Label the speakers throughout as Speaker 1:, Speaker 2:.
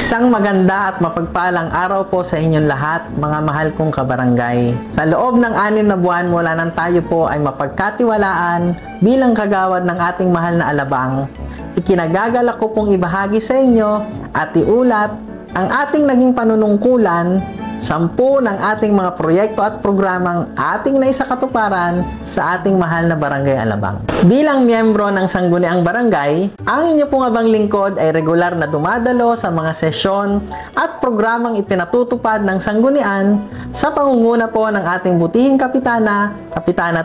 Speaker 1: Isang maganda at mapagpalang araw po sa inyong lahat, mga mahal kong kabarangay. Sa loob ng 6 na buwan mula nang tayo po ay mapagkatiwalaan bilang kagawad ng ating mahal na alabang, ikinagagalak ko pong ibahagi sa inyo at iulat ang ating naging panunungkulan, 10 ng ating mga proyekto at programang ating naisakatuparan sa ating mahal na Barangay Alabang. Bilang miyembro ng Sangguniang Barangay, ang inyo pong abang lingkod ay regular na dumadalo sa mga sesyon at programang ipinatutupad ng Sanggunian sa pangunguna po ng ating butihing Kapitana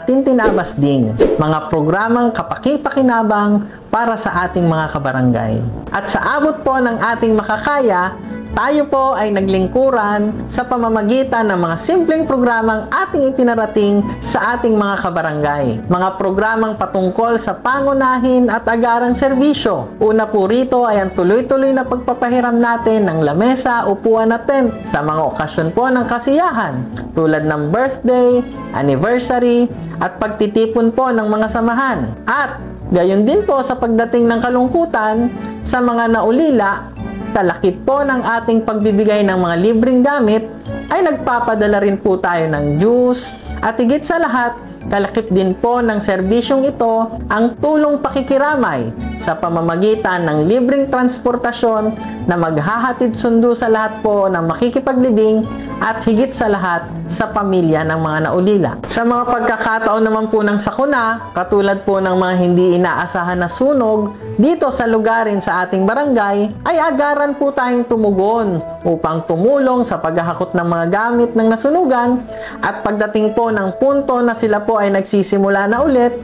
Speaker 1: Tintin Abasding. Mga programang kapaki-pakinabang para sa ating mga kabarangay. At sa abot po ng ating makakaya, tayo po ay naglingkuran sa pamamagitan ng mga simpleng programang ating ipinarating sa ating mga kabarangay. Mga programang patungkol sa pangunahin at agarang serbisyo. Una po rito ay ang tuloy-tuloy na pagpapahiram natin ng lamesa, upuan at tent sa mga okasyon po ng kasiyahan tulad ng birthday, anniversary at pagtitipon po ng mga samahan. At gayon din po sa pagdating ng kalungkutan sa mga naulila, talakip po ng ating pagbibigay ng mga libreng gamit ay nagpapadala rin po tayo ng juice at higit sa lahat, kalakip din po ng serbisyong ito ang tulong pakikiramay sa pamamagitan ng libreng transportasyon na maghahatid sundo sa lahat po ng makikipaglibing at higit sa lahat sa pamilya ng mga naulila. Sa mga pagkakataon naman po ng sakuna, katulad po ng mga hindi inaasahan na sunog dito sa lugarin sa ating barangay, ay agaran po tayong tumugon upang tumulong sa paghahakot ng mga gamit ng nasunugan at pagdating po ng punto na sila po ay nagsisimula na ulit,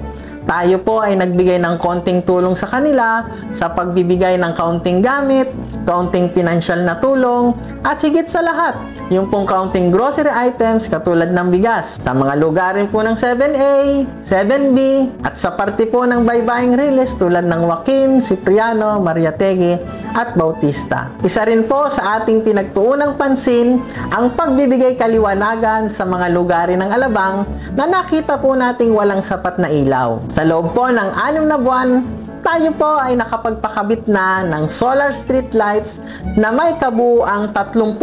Speaker 1: tayo po ay nagbigay ng konting tulong sa kanila sa pagbibigay ng kaunting gamit, kaunting pinansyal na tulong, at higit sa lahat, yung pong kaunting grocery items katulad ng bigas sa mga lugarin po ng 7A, 7B, at sa parte po ng baybaying riles tulad ng Joaquin, Cipriano, Mariategi, at Bautista. Isa rin po sa ating pinagtuunang pansin ang pagbibigay kaliwanagan sa mga lugarin ng Alabang na nakita po nating walang sapat na ilaw. Sa loob po ng 6 na buwan, tayo po ay nakapagpakabit na ng solar street lights na may kabuuang 35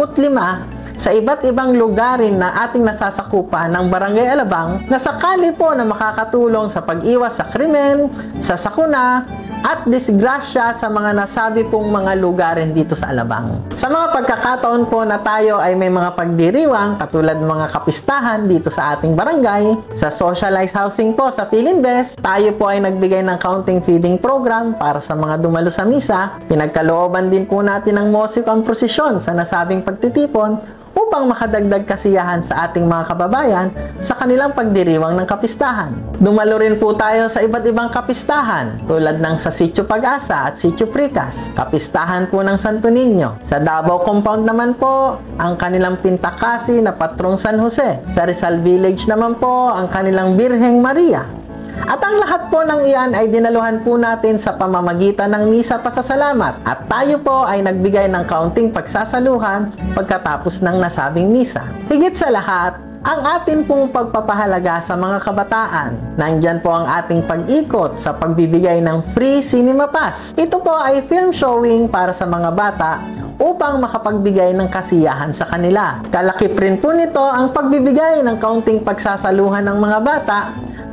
Speaker 1: sa iba't ibang lugarin na ating nasasakupan ng Barangay Alabang na sakali po na makakatulong sa pag-iwas sa krimen, sa sakuna, at disgrasya sa mga nasabi pong mga lugarin dito sa Alabang. Sa mga pagkakataon po na tayo ay may mga pagdiriwang katulad ng mga kapistahan dito sa ating barangay, sa socialized housing po sa Philinvest, tayo po ay nagbigay ng counting feeding program para sa mga dumalo sa misa. Pinagkalooban din po natin ng musik ang prosesyon sa nasabing pagtitipon upang makadagdag kasiyahan sa ating mga kababayan sa kanilang pagdiriwang ng kapistahan. Dumalo rin po tayo sa iba't ibang kapistahan tulad ng sa Sitio Pag-asa at Sitio Pricas, kapistahan po ng Santo Niño. Sa Davao Compound naman po, ang kanilang Pintakasi na Patrong San Jose. Sa Rizal Village naman po, ang kanilang Birheng Maria. At ang lahat po ng iyan ay dinaluhan po natin sa pamamagitan ng misa pasasalamat at tayo po ay nagbigay ng kaunting pagsasaluhan pagkatapos ng nasabing misa. Higit sa lahat, ang atin pong pagpapahalaga sa mga kabataan. Nandyan po ang ating pag-ikot sa pagbibigay ng free cinema pass. Ito po ay film showing para sa mga bata upang makapagbigay ng kasiyahan sa kanila. Kalakip rin po nito ang pagbibigay ng kaunting pagsasaluhan ng mga bata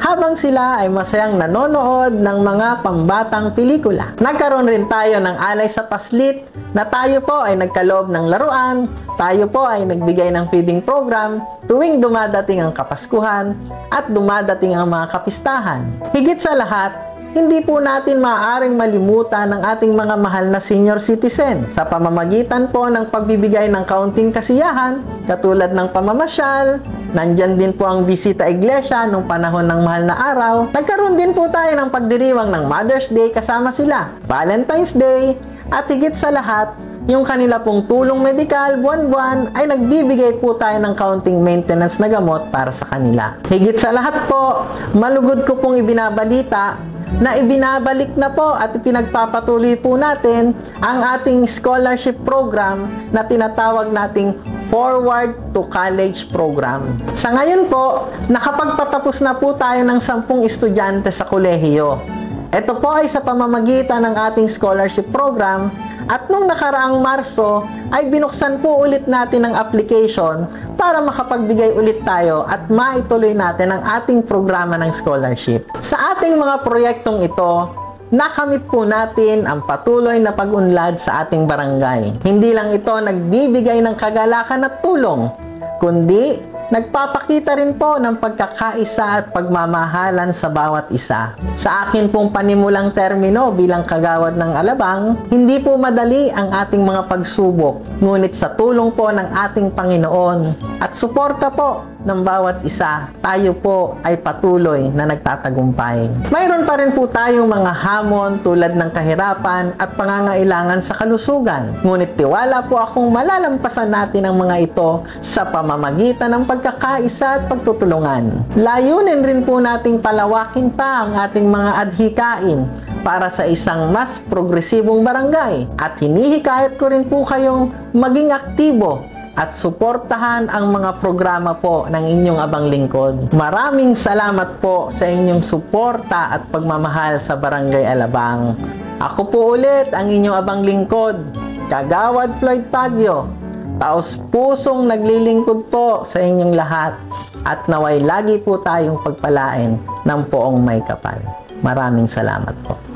Speaker 1: habang sila ay masayang nanonood ng mga pambatang pelikula. Nagkaroon rin tayo ng alay sa paslit na tayo po ay nagkaloob ng laruan, tayo po ay nagbigay ng feeding program tuwing dumadating ang Kapaskuhan at dumadating ang mga kapistahan. Higit sa lahat, hindi po natin maaaring malimutan ang ating mga mahal na senior citizen sa pamamagitan po ng pagbibigay ng kaunting kasiyahan katulad ng pamamasyal. Nandyan din po ang bisita iglesia nung panahon ng mahal na araw. Nagkaroon din po tayo ng pagdiriwang ng Mother's Day kasama sila, Valentine's Day, at higit sa lahat, yung kanila pong tulong medikal buwan-buwan ay nagbibigay po tayo ng kaunting maintenance na gamot para sa kanila. Higit sa lahat po, malugod ko pong ibinabalita na ibinabalik na po at pinagpapatuloy po natin ang ating scholarship program na tinatawag nating Forward to College program. Sa ngayon po, nakapagpatapos na po tayo ng 10 estudyante sa kolehiyo. Ito po ay sa pamamagitan ng ating scholarship program At nung nakaraang Marso ay binuksan po ulit natin ang application para makapagbigay ulit tayo at maituloy natin ang ating programa ng scholarship. Sa ating mga proyektong ito, nakamit po natin ang patuloy na pag-unlad sa ating barangay. Hindi lang ito nagbibigay ng kagalakan at tulong, kundi nagpapakita rin po ng pagkakaisa at pagmamahalan sa bawat isa. Sa akin pong panimulang termino bilang kagawad ng Alabang, hindi po madali ang ating mga pagsubok, ngunit sa tulong po ng ating Panginoon at suporta po ng bawat isa, tayo po ay patuloy na nagtatagumpay. Mayroon pa rin po tayong mga hamon tulad ng kahirapan at pangangailangan sa kalusugan. Ngunit tiwala po akong malalampasan natin ang mga ito sa pamamagitan ng pagkakaisa at pagtutulungan. Layunin rin po nating palawakin pa ang ating mga adhikain para sa isang mas progresibong barangay. At hinihikayat ko rin po kayong maging aktibo at suportahan ang mga programa po ng inyong abang lingkod. Maraming salamat po sa inyong suporta at pagmamahal sa Barangay Alabang. Ako po ulit ang inyong abang lingkod, Kagawad Floyd Pagyo. Taos pusong naglilingkod po sa inyong lahat at naway lagi po tayong pagpalain ng poong may kapal. Maraming salamat po.